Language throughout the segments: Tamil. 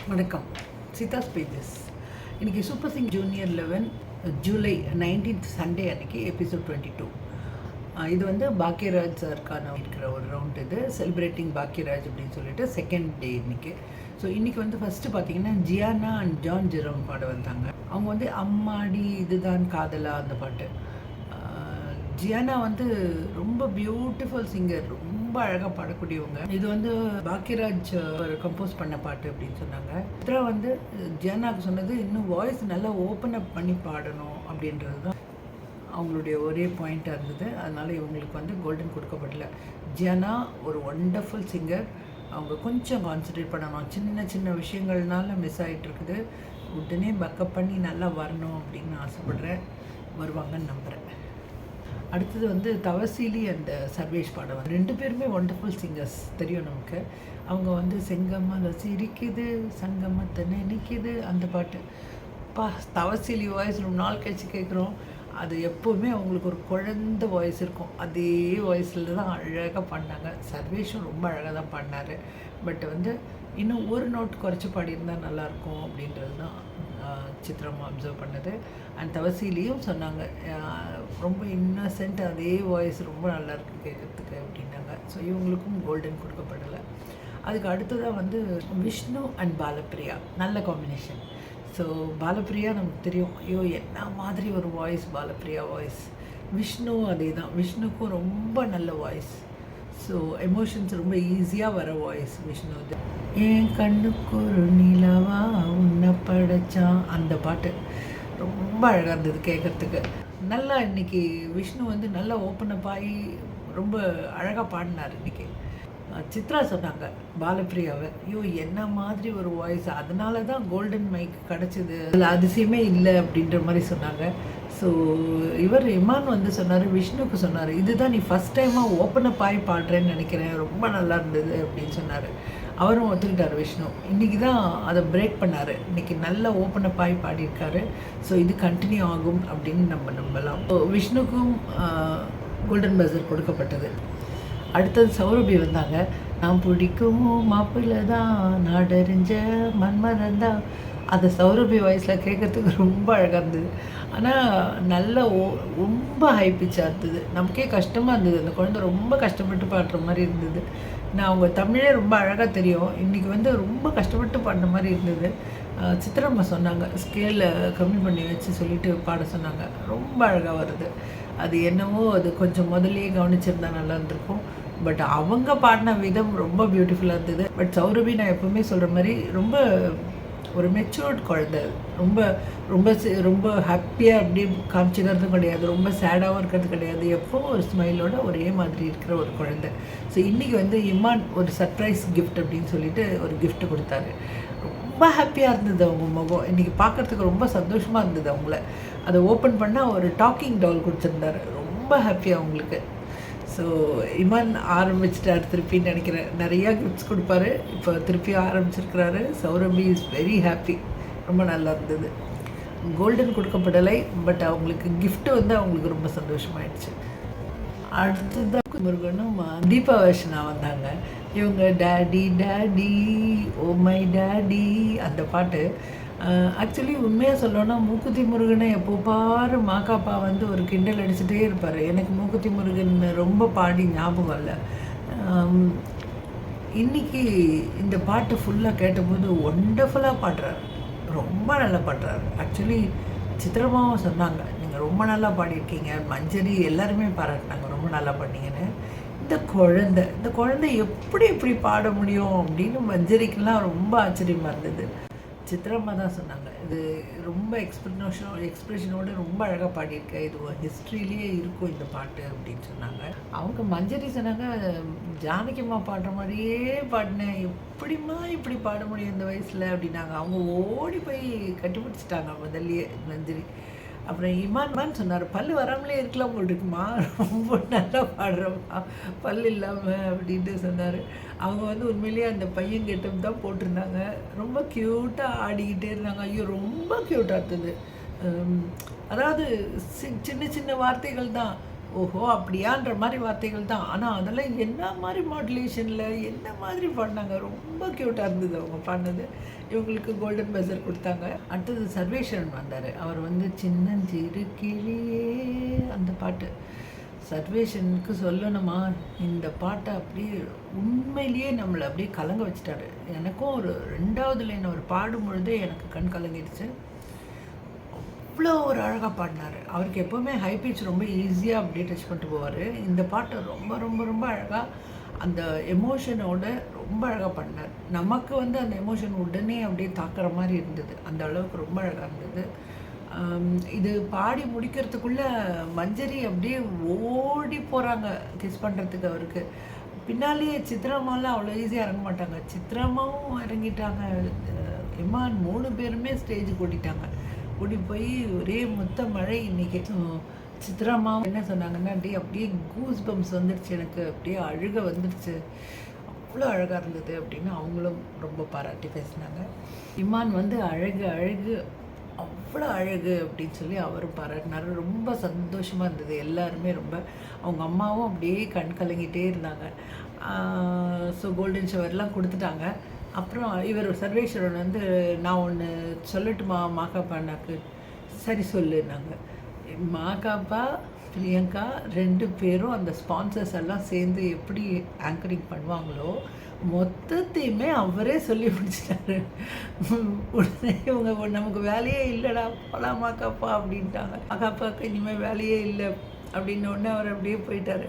வணக்கம். சீதாஸ் பேஜஸ். இன்றைக்கி super Singh junior 11 July 19th Sunday அன்றைக்கி எபிசோட் 22. இது வந்து பாக்யராஜ் சாருக்கான இருக்கிற ஒரு ரவுண்ட். இது செலிப்ரேட்டிங் பாக்யராஜ் அப்படின்னு சொல்லிட்டு செகண்ட் டே இன்றைக்கி. ஸோ இன்றைக்கி வந்து ஃபஸ்ட்டு பார்த்திங்கன்னா ஜியானா அண்ட் ஜான் ஜெரோம் பாட வந்தாங்க. அவங்க வந்து அம்மாடி இதுதான் காதலா அந்த பாட்டு. ஜியானா வந்து ரொம்ப பியூட்டிஃபுல் சிங்கர், ரொம்ப அழகாக பாடக்கூடியவங்க. இது வந்து பாக்யராஜ் கம்போஸ் பண்ண பாட்டு அப்படின்னு சொன்னாங்க. சித்ரா வந்து ஜியானாவுக்கு சொன்னது இன்னும் வாய்ஸ் நல்லா ஓப்பன் அப் பண்ணி பாடணும் அப்படின்றது தான் அவங்களுடைய ஒரே பாயிண்ட்டாக இருந்தது. அதனால் இவங்களுக்கு வந்து கோல்டன் கொடுக்கப்படல. ஜியானா ஒரு ஒண்டர்ஃபுல் சிங்கர். அவங்க கொஞ்சம் கான்சன்ட்ரேட் பண்ணணும். சின்ன சின்ன விஷயங்கள்னால மிஸ் ஆகிட்டு இருக்குது. உடனே பக்கப் பண்ணி நல்லா வரணும் அப்படின்னு ஆசைப்பட்றேன். வருவாங்கன்னு நம்புகிறேன். அடுத்தது வந்து தவசீலி அண்ட் சர்வேஷ் பாடம். ரெண்டு பேருமே ஒண்டர்ஃபுல் சிங்கர்ஸ் தெரியும் நமக்கு. அவங்க வந்து செங்கம்மால சிரிக்குது சங்கம்மத்தை நினைக்குது அந்த பாட்டு. தவசீலி வாய்ஸ் ரொம்ப நாள் கழிச்சு கேட்குறோம். அது எப்போவுமே அவங்களுக்கு ஒரு குழந்த வாய்ஸ் இருக்கும். அதே வாய்ஸில் தான் அழகாக பாடினாங்க. சர்வேஷும் ரொம்ப அழகாக தான் பாடினார். பட் வந்து இன்னும் ஒரு நோட் குறைச்சி பாடியிருந்தால் நல்லாயிருக்கும் அப்படின்றது தான் சித்ரம் அப்சர்வ் பண்ணது. அண்ட் தவசீலியும் சொன்னாங்க ரொம்ப இன்னசென்ட், அதே வாய்ஸ் ரொம்ப நல்லாயிருக்கு கேட்குறதுக்கு அப்படின்னாங்க. ஸோ இவங்களுக்கும் கோல்டன் கொடுக்கப்படலை. அதுக்கு அடுத்ததாக வந்து விஷ்ணு அண்ட் பாலப்பிரியா நல்ல காம்பினேஷன். ஸோ பாலப்பிரியா நமக்கு தெரியும், ஐயோ என்ன மாதிரி ஒரு வாய்ஸ் பாலப்பிரியா வாய்ஸ். விஷ்ணுவும் அதே தான். விஷ்ணுக்கும் ரொம்ப நல்ல வாய்ஸ். ஸோ எமோஷன்ஸ் ரொம்ப ஈஸியாக வர வாய்ஸ் விஷ்ணு. என் கண்ணுக்கு ஒரு நிலவா உன்னை படைச்சான் அந்த பாட்டு ரொம்ப அழகாக இருந்தது கேட்குறதுக்கு. நல்லா இன்றைக்கி விஷ்ணு வந்து நல்லா ஓப்பன் அப் ஆகி ரொம்ப அழகாக பாடினார் இன்றைக்கி. சித்ரா சொன்னாங்க பாலப்பிரியாவை, ஐயோ என்ன மாதிரி ஒரு வாய்ஸ், அதனால தான் கோல்டன் மைக் கிடச்சிது, அதில் அதிசயமே இல்லை அப்படின்ற மாதிரி சொன்னாங்க. ஸோ இவர் இமான் வந்து சொன்னார், விஷ்ணுக்கு சொன்னார், இதுதான் நீ ஃபஸ்ட் டைமாக ஓப்பன் அப் ஆகி பாடுறேன்னு நினைக்கிறேன், ரொம்ப நல்லா இருந்தது அப்படின்னு சொன்னார். அவரும் ஒத்துக்கிட்டார் விஷ்ணு. இன்றைக்கி தான் அதை பிரேக் பண்ணார். இன்றைக்கி நல்லா ஓப்பன் அப் ஆகி பாடியிருக்காரு. ஸோ இது கண்டினியூ ஆகும் அப்படின்னு நம்ம நம்பலாம். ஸோ விஷ்ணுக்கும் கோல்டன் பஸர் கொடுக்கப்பட்டது. அடுத்தது சௌரபி வந்தாங்க. நான் பிடிக்கும் மாப்பிள்ளை தான் நாடறிஞ்ச மன்மதன் தான். அந்த சௌரபி வாய்ஸில் கேட்குறதுக்கு ரொம்ப அழகாக இருந்தது. ஆனால் நல்ல ரொம்ப ஹை பிச்சாக இருந்தது. நமக்கே கஷ்டமாக இருந்தது. அந்த குழந்தை ரொம்ப கஷ்டப்பட்டு பாடுற மாதிரி இருந்தது. நான் அவங்க தமிழே ரொம்ப அழகாக தெரியும். இன்றைக்கி வந்து ரொம்ப கஷ்டப்பட்டு பாடுற மாதிரி இருந்தது. சித்திரம்மா சொன்னாங்க ஸ்கேலில் கம்மி பண்ணி வச்சு சொல்லிவிட்டு பாட சொன்னாங்க. ரொம்ப அழகாக வருது. அது என்னவோ அது கொஞ்சம் முதல்லையே கவனிச்சிருந்தா நல்லா இருந்திருக்கும். பட் அவங்க பாடின விதம் ரொம்ப பியூட்டிஃபுல்லாக இருந்தது. பட் சௌரபி நான் எப்போவுமே சொல்கிற மாதிரி ரொம்ப ஒரு மெச்சூர்ட் குழந்தை. ரொம்ப ரொம்ப ரொம்ப ஹாப்பியாக அப்படியே காமிச்சிக்கிறதும் கிடையாது, ரொம்ப சேடாகவும் இருக்கிறது கிடையாது. எப்போவும் ஒரு ஸ்மைலோட ஒரே மாதிரி இருக்கிற ஒரு குழந்தை. ஸோ இன்றைக்கி வந்து இமான் ஒரு சர்ப்ரைஸ் கிஃப்ட் அப்படின்னு சொல்லிட்டு ஒரு கிஃப்ட் கொடுத்தாரு. ரொம்ப ஹாப்பியாக இருந்தது அவங்க முகம். இன்றைக்கி பார்க்குறதுக்கு ரொம்ப சந்தோஷமாக இருந்தது அவங்கள. அதை ஓப்பன் பண்ணால் ஒரு டாக்கிங் டால் கொடுத்துருந்தாரு. ரொம்ப ஹாப்பியாக அவங்களுக்கு. ஸோ இமான் ஆரம்பிச்சிட்டார் திருப்பின்னு நினைக்கிறேன். நிறையா கிஃப்ட்ஸ் கொடுப்பாரு. இப்போ திருப்பி ஆரம்பிச்சிருக்கிறாரு. சௌரபி இஸ் வெரி ஹாப்பி. ரொம்ப நல்லா இருந்தது. கோல்டன் கொடுக்கப்படலை. பட் அவங்களுக்கு கிஃப்ட்டு வந்து அவங்களுக்கு ரொம்ப சந்தோஷமாயிடுச்சு. அடுத்ததான் முருகனும் தீபா வர்ஷனா வந்தாங்க. இவங்க daddy daddy oh my daddy அந்த பாட்டு. ஆக்சுவலி உண்மையாக சொல்லணும்னா மூக்குத்தி முருகனை எப்போ பாரு மாக்காப்பா வந்து ஒரு கிண்டல் அடிச்சுட்டே இருப்பார். எனக்கு மூக்குத்தி முருகன் ரொம்ப பாடி ஞாபகம் இல்லை. இன்றைக்கி இந்த பாட்டு ஃபுல்லாக கேட்டபோது ஒண்டர்ஃபுல்லாக பாடுறாரு. ரொம்ப நல்லா பாடுறாரு. ஆக்சுவலி சித்திரமாவும் சொன்னாங்க, நீங்கள் ரொம்ப நல்லா பாடியிருக்கீங்க. மஞ்சரி எல்லாருமே பாராட்டினாங்க ரொம்ப நல்லா பாடினீங்கன்னு. இந்த குழந்தை எப்படி பாட முடியும் அப்படின்னு மஞ்சரிக்கெல்லாம் ரொம்ப ஆச்சரியமாக இருந்தது. சித்ரம்மா தான் சொன்னாங்க, இது ரொம்ப எக்ஸ்பிரஷனோடு ரொம்ப அழகாக பாடியிருக்க, இது ஒரு ஹிஸ்ட்ரியிலேயே இருக்கும் இந்த பாட்டு அப்படின்னு சொன்னாங்க. அவங்க மஞ்சரி சொன்னாங்க, ஜானகிம்மா பாடுற மாதிரியே பாடினேன், எப்படிம்மா இப்படி பாட முடியும் இந்த வயசில் அப்படின்னாங்க. அவங்க ஓடி போய் கட்டி பிடிச்சிட்டாங்க முதல்லையே மஞ்சரி. அப்புறம் இமான் சொன்னார், பல் வராமலே இருக்கலாம் போல் இருக்குமா, ரொம்ப நல்லா பாடுறோம்மா பல் இல்லாமல் அப்படின்ட்டு சொன்னார். அவங்க வந்து உண்மையிலேயே அந்த பையன் கெட்டப் தான் போட்டிருந்தாங்க. ரொம்ப க்யூட்டாக ஆடிக்கிட்டே இருந்தாங்க. ஐயோ ரொம்ப க்யூட்டாக இருந்தது. அதாவது சின்ன சின்ன வார்த்தைகள் தான் ஓஹோ அப்படியான்ற மாதிரி வார்த்தைகள் தான். ஆனால் அதெல்லாம் என்ன மாதிரி மாடுலேஷனில் என்ன மாதிரி பாடினாங்க, ரொம்ப க்யூட்டாக இருந்தது அவங்க பாடினது. இவங்களுக்கு கோல்டன் பஸர் கொடுத்தாங்க. அடுத்தது சர்வேஸ்வரன் வந்தார். அவர் வந்து சின்னஞ்சிறு கிளியே அந்த பாட்டு. சர்வேஷனுக்கு சொல்லணுமா, இந்த பாட்டை அப்படியே உண்மையிலேயே நம்மளை அப்படியே கலங்க வச்சுட்டாரு. எனக்கும் ஒரு 2வது லைன் அவர் பாடும் பொழுதே எனக்கு கண் கலங்கிடுச்சு. அவ்வளோ ஒரு அழகாக பாடினார். அவருக்கு எப்போவுமே ஹை பிச் ரொம்ப ஈஸியாக அப்படியே டச் பண்ணிட்டு போவார். இந்த பாட்டை ரொம்ப ரொம்ப ரொம்ப அழகாக அந்த எமோஷனோட ரொம்ப அழகாக பாடினார். நமக்கு வந்து அந்த எமோஷன் உடனே அப்படியே தாக்குற மாதிரி இருந்தது. அந்த அளவுக்கு ரொம்ப அழகாக இருந்தது. இது பாடி முடிக்கிறதுக்குள்ளே மஞ்சரி அப்படியே ஓடி போகிறாங்க கிஸ் பண்ணுறதுக்கு அவருக்கு. பின்னாலேயே சித்ராமாலாம் அவ்வளோ ஈஸியாக இறங்க மாட்டாங்க. சித்ராமாவும் இறங்கிட்டாங்க. இமான் 3 பேருமே ஸ்டேஜுக்கு ஓடிட்டாங்க. ஓடி போய் ஒரே மொத்த மழை இன்றைக்கி. சித்ராமாவும் என்ன சொன்னாங்கன்னா, அப்படியே கூஸ் பம்ப்ஸ் வந்துடுச்சு, எனக்கு அப்படியே அழுக வந்துடுச்சு, அவ்வளோ அழகாக இருந்தது அப்படின்னு அவங்களும் ரொம்ப பாராட்டி பேசினாங்க. இமான் வந்து அழகு அழகு அவ்வளோ அழகு அப்படின்னு சொல்லி அவரும் பாராட்டினார். ரொம்ப சந்தோஷமாக இருந்தது. எல்லாருமே ரொம்ப, அவங்க அம்மாவும் அப்படியே கண் கலங்கிட்டே இருந்தாங்க. ஸோ கோல்டன் ஷவர்லாம் கொடுத்துட்டாங்க. அப்புறம் இவர் சர்வேஸ்வரன் வந்து, நான் ஒன்று சொல்லட்டுமா மாகாப்பா அண்ணாக்கு? சரி சொல்லுனாங்க. மாகாப்பா பிரியங்கா 2 பேரும் அந்த ஸ்பான்சர்ஸ் எல்லாம் சேர்ந்து எப்படி ஆங்கரிங் பண்ணுவாங்களோ மொத்தத்தையுமே அவரே சொல்லி முடிச்சிட்டாரு. உடனே இவங்க நமக்கு வேலையே இல்லைடா போலாம் மாக்காப்பா அப்படின்ட்டாங்க. மாக்காப்பாவுக்கு இனிமேல் வேலையே இல்லை அப்படின்ன உடனே அவர் அப்படியே போயிட்டார்.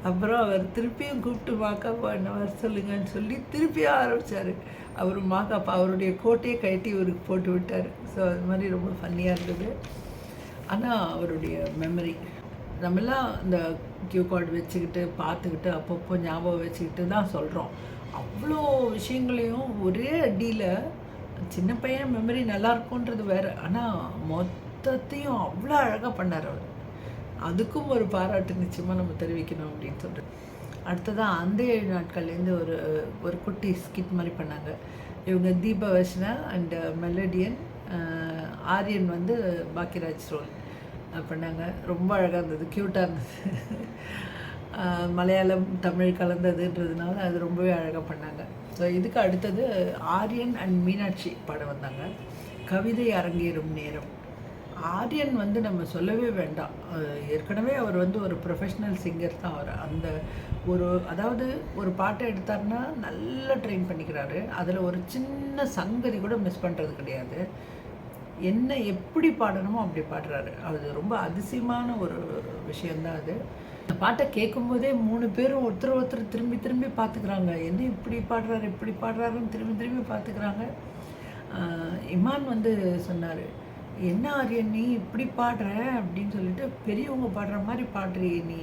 அப்புறம் அவர் திருப்பியும் கூப்பிட்டு மாக்காப்பா என்ன வர சொல்லுங்கன்னு சொல்லி திருப்பியும் ஆரம்பித்தார். அவர் மாக்காப்பா அவருடைய கோட்டையை கட்டி இவருக்கு போட்டு விட்டார். ஸோ அது மாதிரி ரொம்ப ஃபன்னியாக இருந்தது. ஆனால் அவருடைய மெமரி நம்மெல்லாம் இந்த கியூ கார்டு வச்சுக்கிட்டு பார்த்துக்கிட்டு அப்பப்போ ஞாபகம் வச்சுக்கிட்டு தான் சொல்கிறோம். அவ்வளோ விஷயங்களையும் ஒரே அடியில், சின்ன பையன் மெமரி நல்லாயிருக்குன்றது வேறு, ஆனால் மொத்தத்தையும் அவ்வளோ அழகாக பண்ணார் அவர். அதுக்கும் ஒரு பாராட்டு நிச்சயமாக நம்ம தெரிவிக்கணும் அப்படின்னு சொல்கிறேன். அடுத்ததாக அந்த 7 நாட்கள்லேருந்து ஒரு குட்டி ஸ்கிட் மாதிரி பண்ணாங்க. இவங்க தீபவர்ஷனா அண்ட் மெலடியன், ஆரியன் வந்து பாக்கியராஜ் ரோல் பண்ணாங்க. ரொம்ப அழகாக இருந்தது, க்யூட்டாக இருந்தது. மலையாளம் தமிழ் கலந்ததுன்றதுனால அது ரொம்பவே அழகாக பண்ணாங்க. ஸோ இதுக்கு அடுத்தது ஆரியன் அண்ட் மீனாட்சி பாடம் வந்தாங்க. கவிதை அரங்கேறும் நேரம். ஆரியன் வந்து நம்ம சொல்லவே வேண்டாம். ஏற்கனவே அவர் வந்து ஒரு ப்ரொஃபஷ்னல் சிங்கர் தான். அவர் அந்த அதாவது ஒரு பாட்டை எடுத்தார்னா நல்லா ட்ரெயின் பண்ணிக்கிறாரு. அதில் ஒரு சின்ன சங்கதி கூட மிஸ் பண்ணுறது கிடையாது. என்ன எப்படி பாடணுமோ அப்படி பாடுறாரு. அது ரொம்ப அதிசயமான ஒரு விஷயந்தான் அது. அந்த பாட்டை கேட்கும்போதே 3 பேரும் ஒருத்தர் திரும்பி திரும்பி பார்த்துக்கிறாங்க. என்ன இப்படி பாடுறாருன்னு திரும்பி திரும்பி பார்த்துக்கிறாங்க. இமான் வந்து சொன்னார், என்ன ஆரியன் நீ இப்படி பாடுற அப்படின்னு சொல்லிட்டு, பெரியவங்க பாடுற மாதிரி பாடுறியே நீ,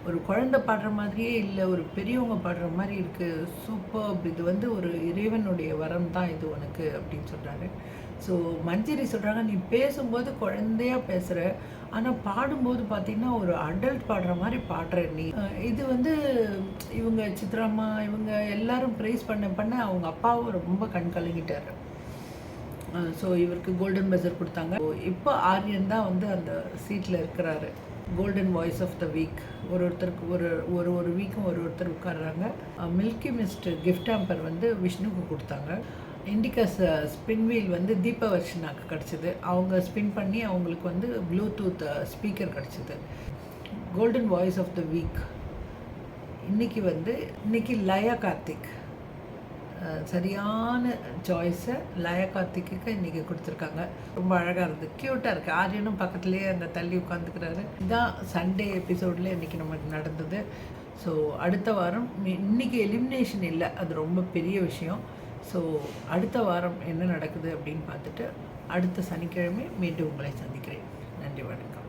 ஒரு குழந்தை பாடுற மாதிரியே இல்லை, ஒரு பெரியவங்க பாடுற மாதிரி இருக்குது, சூப்பர், இது வந்து ஒரு இறைவனுடைய வரம் தான் இது உனக்கு அப்படின்னு சொல்கிறாரு. ஸோ மஞ்சரி சொல்கிறாங்க, நீ பேசும்போது குழந்தையாக பேசுகிற, ஆனால் பாடும்போது பார்த்திங்கன்னா ஒரு அடல்ட் பாடுற மாதிரி பாடுற நீ. இது வந்து இவங்க சித்ராம்மா இவங்க எல்லாரும் ப்ரைஸ் பண்ண அவங்க அப்பாவும் ரொம்ப கண் கலங்கிட்டார். ஸோ இவருக்கு கோல்டன் பஸர் கொடுத்தாங்க. இப்போ ஆரியன் தான் வந்து அந்த சீட்டில் இருக்கிறாரு. Golden voice of the week. ஒருத்தருக்கு ஒரு வீக்கும் ஒருத்தர் உட்காடுறாங்க. மில்கி மிஸ்ட் கிஃப்ட் ஹேம்பர் வந்து விஷ்ணுக்கு கொடுத்தாங்க. இண்டிகஸ் ஸ்பின் வீல் வந்து தீபவர்ஷனாக்கு கிடச்சிது. அவங்க ஸ்பின் பண்ணி அவங்களுக்கு வந்து ப்ளூடூத் ஸ்பீக்கர் கிடச்சிது. Golden voice of the week இன்னைக்கு லயா கார்த்திக். சரியான சாய்ஸை லயா கார்த்திக்கு இன்றைக்கி கொடுத்துருக்காங்க. ரொம்ப அழகாக இருந்தது, க்யூட்டாக இருக்குது. ஆரியனும் பக்கத்துலேயே அந்த தள்ளி உட்காந்துக்கிறாரு. இதுதான் சண்டே எபிசோடில் இன்றைக்கி நமக்கு நடந்தது. ஸோ அடுத்த வாரம் இன்றைக்கி எலிமினேஷன் இல்லை, அது ரொம்ப பெரிய விஷயம். ஸோ அடுத்த வாரம் என்ன நடக்குது அப்படின்னு பார்த்துட்டு அடுத்த சனிக்கிழமை மீண்டும் உங்களை சந்திக்கிறேன். நன்றி, வணக்கம்.